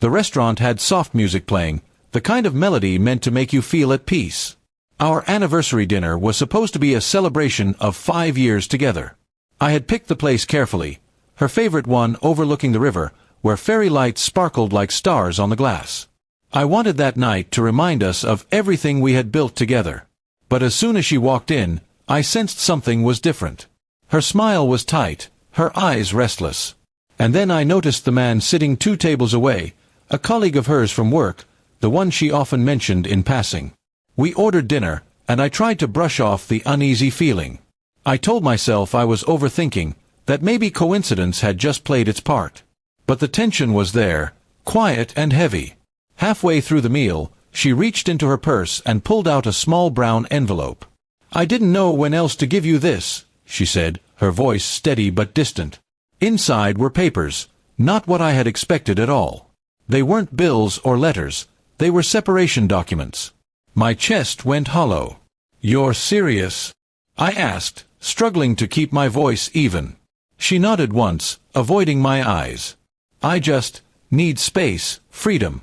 The restaurant had soft music playing, the kind of melody meant to make you feel at peace. Our anniversary dinner was supposed to be a celebration of 5 years together. I had picked the place carefully, her favorite one overlooking the river, where fairy lights sparkled like stars on the glass. I wanted that night to remind us of everything we had built together. But as soon as she walked in, I sensed something was different. Her smile was tight, her eyes restless. And then I noticed the man sitting 2 tables away, a colleague of hers from work, the one she often mentioned in passing. We ordered dinner, and I tried to brush off the uneasy feeling. I told myself I was overthinking, that maybe coincidence had just played its part. But the tension was there, quiet and heavy. Halfway through the meal, she reached into her purse and pulled out a small brown envelope. "I didn't know when else to give you this," she said, her voice steady but distant. Inside were papers, not what I had expected at all. They weren't bills or letters, they were separation documents. My chest went hollow. "You're serious?" I asked, struggling to keep my voice even. She nodded once, avoiding my eyes. "I just need space, freedom.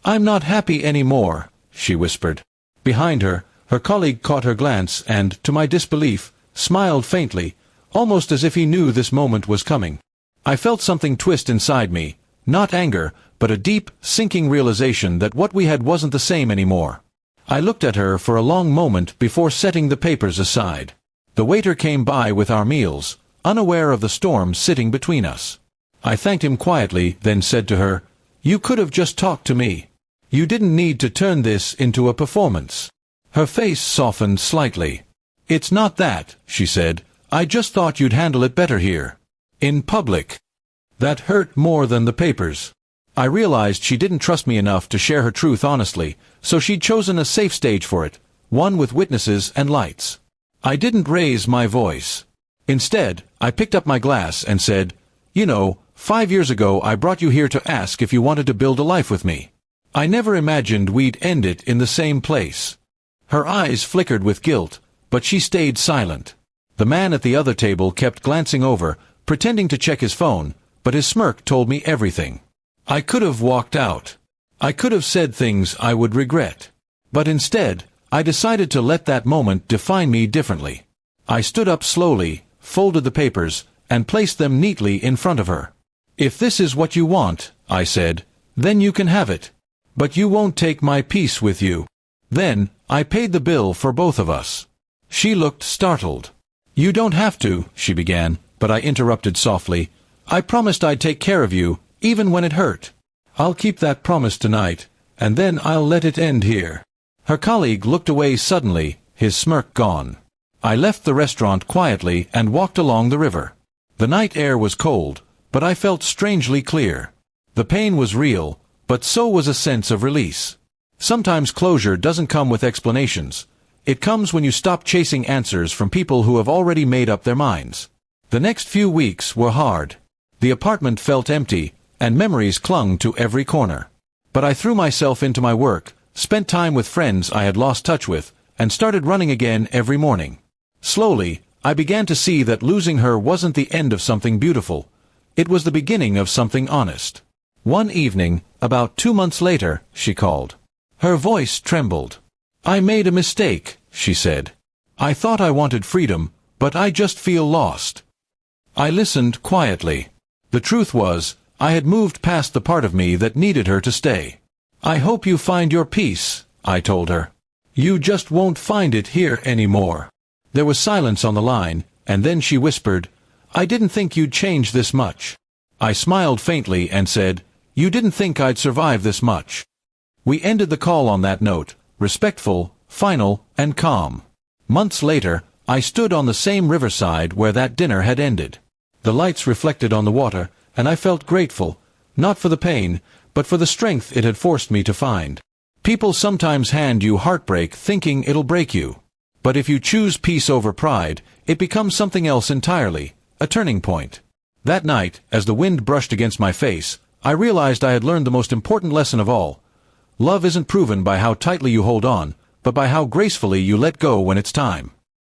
I'm not happy anymore," she whispered. Behind her, her colleague caught her glance and, to my disbelief, smiled faintly, almost as if he knew this moment was coming. I felt something twist inside me, not anger, but a deep, sinking realization that what we had wasn't the same anymore. I looked at her for a long moment before setting the papers aside. The waiter came by with our meals, unaware of the storm sitting between us. I thanked him quietly, then said to her, "You could have just talked to me. You didn't need to turn this into a performance." Her face softened slightly. "It's not that," she said. "I just thought you'd handle it better here. In public." That hurt more than the papers. I realized she didn't trust me enough to share her truth honestly, so she'd chosen a safe stage for it, one with witnesses and lights. I didn't raise my voice. Instead, I picked up my glass and said, "You know, 5 years ago I brought you here to ask if you wanted to build a life with me. I never imagined we'd end it in the same place." Her eyes flickered with guilt, but she stayed silent. The man at the other table kept glancing over, pretending to check his phone, but his smirk told me everything. I could have walked out. I could have said things I would regret. But instead, I decided to let that moment define me differently. I stood up slowly, folded the papers, and placed them neatly in front of her. "If this is what you want," I said, "then you can have it. But you won't take my peace with you." Then, I paid the bill for both of us. She looked startled. "You don't have to," she began, but I interrupted softly. "I promised I'd take care of you, even when it hurt. I'll keep that promise tonight, and then I'll let it end here." Her colleague looked away suddenly, his smirk gone. I left the restaurant quietly and walked along the river. The night air was cold, but I felt strangely clear. The pain was real, but so was a sense of release. Sometimes closure doesn't come with explanations. It comes when you stop chasing answers from people who have already made up their minds. The next few weeks were hard. The apartment felt empty, and memories clung to every corner. But I threw myself into my work, spent time with friends I had lost touch with, and started running again every morning. Slowly, I began to see that losing her wasn't the end of something beautiful. It was the beginning of something honest. One evening, about 2 months later, she called. Her voice trembled. "I made a mistake," she said. "I thought I wanted freedom, but I just feel lost." I listened quietly. The truth was, I had moved past the part of me that needed her to stay. "I hope you find your peace," I told her. "You just won't find it here anymore." There was silence on the line, and then she whispered, "I didn't think you'd change this much." I smiled faintly and said, "You didn't think I'd survive this much." We ended the call on that note, respectful, final, and calm. Months later, I stood on the same riverside where that dinner had ended. The lights reflected on the water, and I felt grateful, not for the pain, but for the strength it had forced me to find. People sometimes hand you heartbreak thinking it'll break you. But if you choose peace over pride, it becomes something else entirely, a turning point. That night, as the wind brushed against my face, I realized I had learned the most important lesson of all. Love isn't proven by how tightly you hold on, but by how gracefully you let go when it's time.